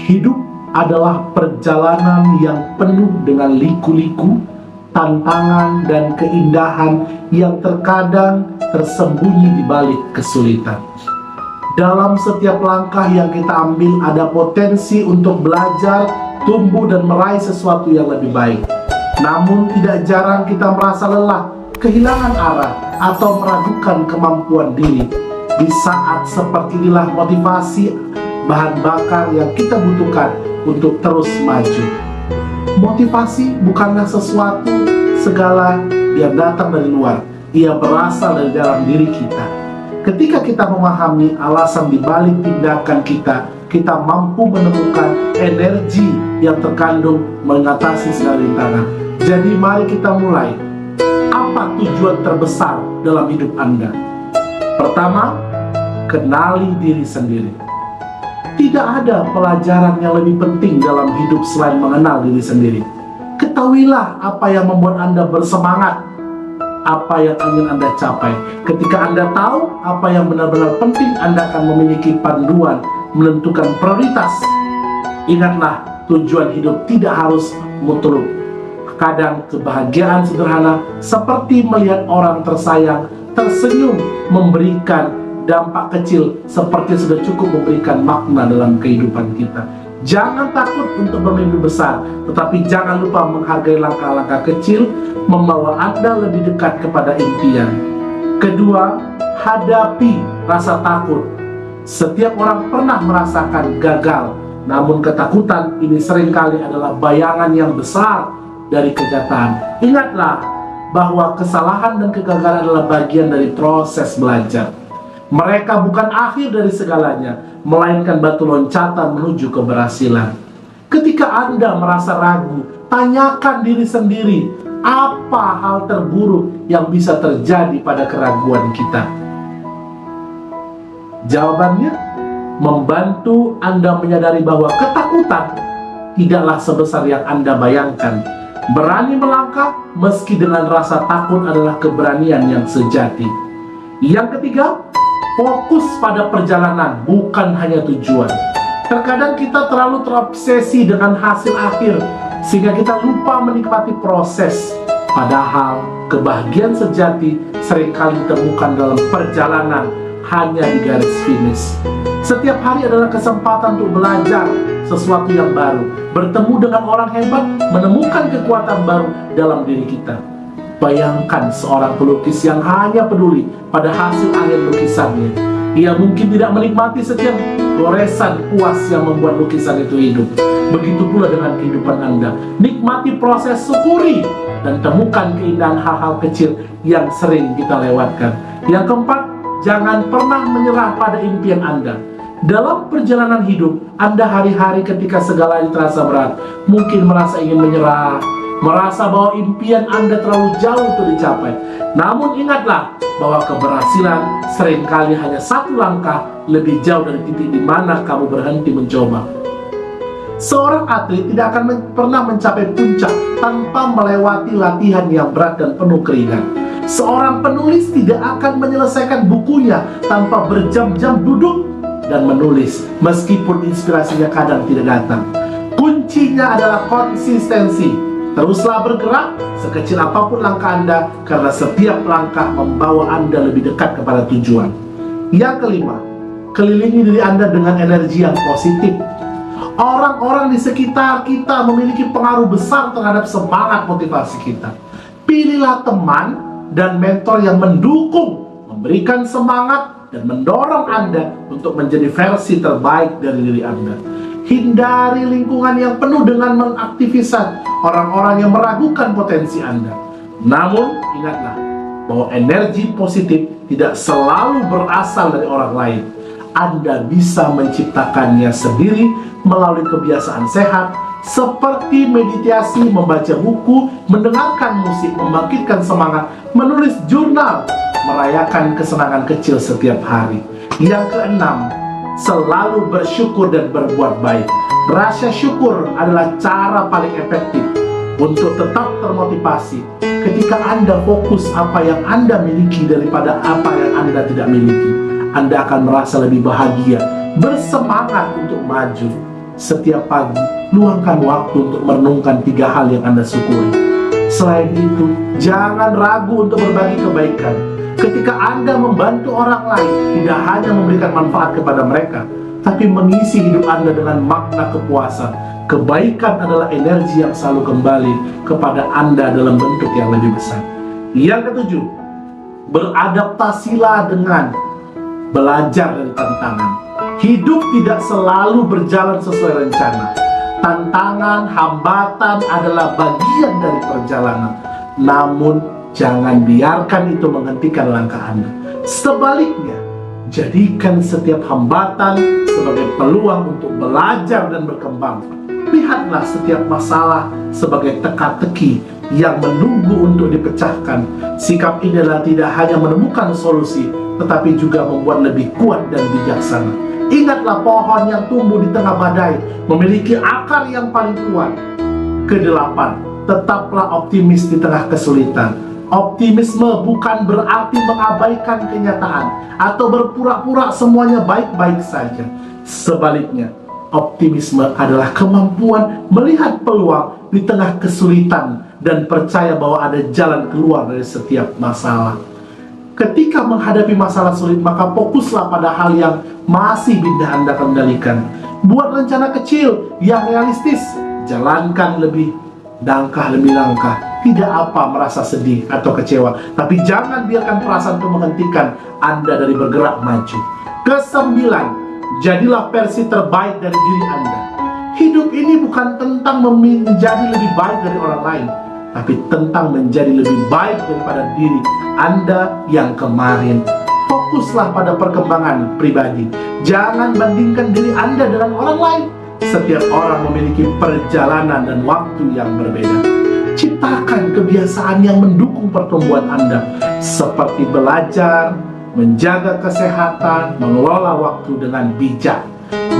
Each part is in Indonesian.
Hidup adalah perjalanan yang penuh dengan liku-liku, tantangan, dan keindahan yang terkadang tersembunyi di balik kesulitan. Dalam setiap langkah yang kita ambil ada potensi untuk belajar, tumbuh, dan meraih sesuatu yang lebih baik. Namun tidak jarang kita merasa lelah, kehilangan arah, atau meragukan kemampuan diri. Di saat seperti inilah motivasi bahan bakar yang kita butuhkan untuk terus maju. Motivasi bukanlah sesuatu segala yang datang dari luar. Ia berasal dari dalam diri kita. Ketika kita memahami alasan di balik tindakan kita mampu menemukan energi yang terkandung mengatasi segala rintangan. Jadi mari kita mulai. Apa tujuan terbesar dalam hidup Anda? Pertama, kenali diri sendiri. Tidak ada pelajaran yang lebih penting dalam hidup selain mengenal diri sendiri. Ketahuilah apa yang membuat Anda bersemangat, apa yang ingin Anda capai. Ketika Anda tahu apa yang benar-benar penting, Anda akan memiliki panduan menentukan prioritas. Ingatlah, tujuan hidup tidak harus mutlak. Kadang kebahagiaan sederhana seperti melihat orang tersayang tersenyum memberikan dampak kecil seperti sudah cukup memberikan makna dalam kehidupan kita. Jangan takut untuk bermimpi besar, tetapi jangan lupa menghargai langkah-langkah kecil membawa Anda lebih dekat kepada impian. Kedua, hadapi rasa takut. Setiap orang pernah merasakan gagal, namun ketakutan ini seringkali adalah bayangan yang besar dari kenyataan. Ingatlah bahwa kesalahan dan kegagalan adalah bagian dari proses belajar. Mereka bukan akhir dari segalanya, melainkan batu loncatan menuju keberhasilan. Ketika Anda merasa ragu, tanyakan diri sendiri, apa hal terburuk yang bisa terjadi pada keraguan kita? Jawabannya, membantu Anda menyadari bahwa ketakutan tidaklah sebesar yang Anda bayangkan. Berani melangkah meski dengan rasa takut adalah keberanian yang sejati. Yang ketiga, fokus pada perjalanan, bukan hanya tujuan. Terkadang kita terlalu terobsesi dengan hasil akhir, sehingga kita lupa menikmati proses. Padahal, kebahagiaan sejati seringkali ditemukan dalam perjalanan, hanya di garis finish. Setiap hari adalah kesempatan untuk belajar sesuatu yang baru, bertemu dengan orang hebat, menemukan kekuatan baru dalam diri kita. Bayangkan seorang pelukis yang hanya peduli pada hasil akhir lukisannya. Ia mungkin tidak menikmati setiap goresan puas yang membuat lukisan itu hidup. Begitu pula dengan kehidupan Anda. Nikmati proses, syukuri, dan temukan keindahan hal-hal kecil yang sering kita lewatkan. Yang keempat, jangan pernah menyerah pada impian Anda. Dalam perjalanan hidup, Anda hari-hari ketika segalanya terasa berat, mungkin merasa ingin menyerah, merasa bahwa impian Anda terlalu jauh untuk dicapai. Namun ingatlah bahwa keberhasilan seringkali hanya satu langkah lebih jauh dari titik di mana kamu berhenti mencoba. Seorang atlet tidak akan pernah mencapai puncak tanpa melewati latihan yang berat dan penuh keringat. Seorang penulis tidak akan menyelesaikan bukunya tanpa berjam-jam duduk dan menulis, meskipun inspirasinya kadang tidak datang. Kuncinya adalah konsistensi. Teruslah bergerak, sekecil apapun langkah Anda, karena setiap langkah membawa Anda lebih dekat kepada tujuan. Yang kelima, kelilingi diri Anda dengan energi yang positif. Orang-orang di sekitar kita memiliki pengaruh besar terhadap semangat motivasi kita. Pilihlah teman dan mentor yang mendukung, memberikan semangat, dan mendorong Anda untuk menjadi versi terbaik dari diri Anda. Hindari lingkungan yang penuh dengan mengaktivisan orang-orang yang meragukan potensi Anda. Namun, ingatlah bahwa energi positif tidak selalu berasal dari orang lain. Anda bisa menciptakannya sendiri melalui kebiasaan sehat, seperti meditasi, membaca buku, mendengarkan musik, membangkitkan semangat, menulis jurnal, merayakan kesenangan kecil setiap hari. Yang keenam, selalu bersyukur dan berbuat baik. Rasa syukur adalah cara paling efektif untuk tetap termotivasi. Ketika Anda fokus apa yang Anda miliki daripada apa yang Anda tidak miliki, Anda akan merasa lebih bahagia, bersemangat untuk maju. Setiap pagi, luangkan waktu untuk merenungkan 3 hal yang Anda syukuri. Selain itu, jangan ragu untuk berbagi kebaikan. Ketika Anda membantu orang lain, tidak hanya memberikan manfaat kepada mereka, tapi mengisi hidup Anda dengan makna kepuasan. Kebaikan adalah energi yang selalu kembali kepada Anda dalam bentuk yang lebih besar. Yang ketujuh, beradaptasilah dengan belajar dari tantangan. Hidup tidak selalu berjalan sesuai rencana. Tantangan, hambatan adalah bagian dari perjalanan. Namun, jangan biarkan itu menghentikan langkah Anda. Sebaliknya, jadikan setiap hambatan sebagai peluang untuk belajar dan berkembang. Lihatlah setiap masalah sebagai teka-teki yang menunggu untuk dipecahkan. Sikap ini adalah tidak hanya menemukan solusi, tetapi juga membuat lebih kuat dan bijaksana. Ingatlah, pohon yang tumbuh di tengah badai memiliki akar yang paling kuat. Kedelapan, tetaplah optimis di tengah kesulitan. Optimisme bukan berarti mengabaikan kenyataan atau berpura-pura semuanya baik-baik saja. Sebaliknya, optimisme adalah kemampuan melihat peluang di tengah kesulitan dan percaya bahwa ada jalan keluar dari setiap masalah. Ketika menghadapi masalah sulit, maka fokuslah pada hal yang masih bisa Anda kendalikan. Buat rencana kecil yang realistis, jalankan lebih langkah demi langkah. Tidak apa merasa sedih atau kecewa, tapi jangan biarkan perasaan itu menghentikan Anda dari bergerak maju. Kesembilan, jadilah versi terbaik dari diri Anda. Hidup ini bukan tentang menjadi lebih baik dari orang lain, tapi tentang menjadi lebih baik daripada diri Anda yang kemarin. Fokuslah pada perkembangan pribadi. Jangan bandingkan diri Anda dengan orang lain. Setiap orang memiliki perjalanan dan waktu yang berbeda. Ciptakan kebiasaan yang mendukung pertumbuhan Anda, seperti belajar, menjaga kesehatan, mengelola waktu dengan bijak.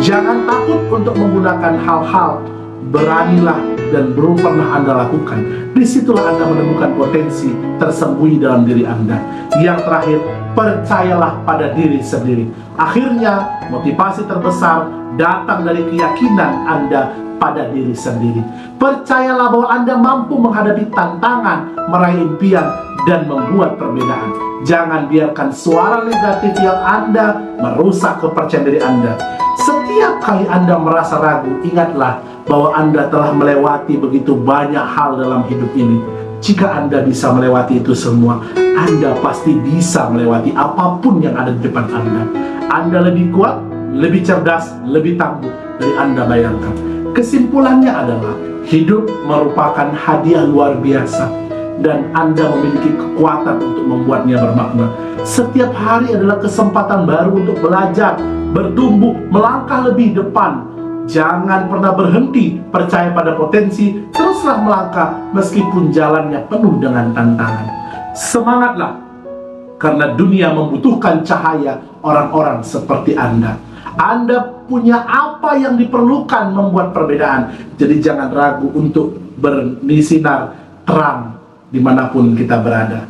Jangan takut untuk menggunakan hal-hal. Beranilah dan belum pernah Anda lakukan. Disitulah Anda menemukan potensi tersembunyi dalam diri Anda. Yang terakhir, percayalah pada diri sendiri. Akhirnya, motivasi terbesar datang dari keyakinan Anda pada diri sendiri. Percayalah bahwa Anda mampu menghadapi tantangan, meraih impian, dan membuat perbedaan. Jangan biarkan suara negatif yang Anda merusak kepercayaan diri Anda. Setiap kali Anda merasa ragu, ingatlah bahwa Anda telah melewati begitu banyak hal dalam hidup ini. Jika Anda bisa melewati itu semua, Anda pasti bisa melewati apapun yang ada di depan Anda. Anda lebih kuat, lebih cerdas, lebih tangguh dari Anda bayangkan. Kesimpulannya adalah, hidup merupakan hadiah luar biasa, dan Anda memiliki kekuatan untuk membuatnya bermakna. Setiap hari adalah kesempatan baru untuk belajar, bertumbuh, melangkah lebih depan. Jangan pernah berhenti percaya pada potensi, teruslah melangkah meskipun jalannya penuh dengan tantangan. Semangatlah, karena dunia membutuhkan cahaya orang-orang seperti Anda. Anda punya apa yang diperlukan membuat perbedaan. Jadi jangan ragu untuk bersinar terang dimanapun kita berada.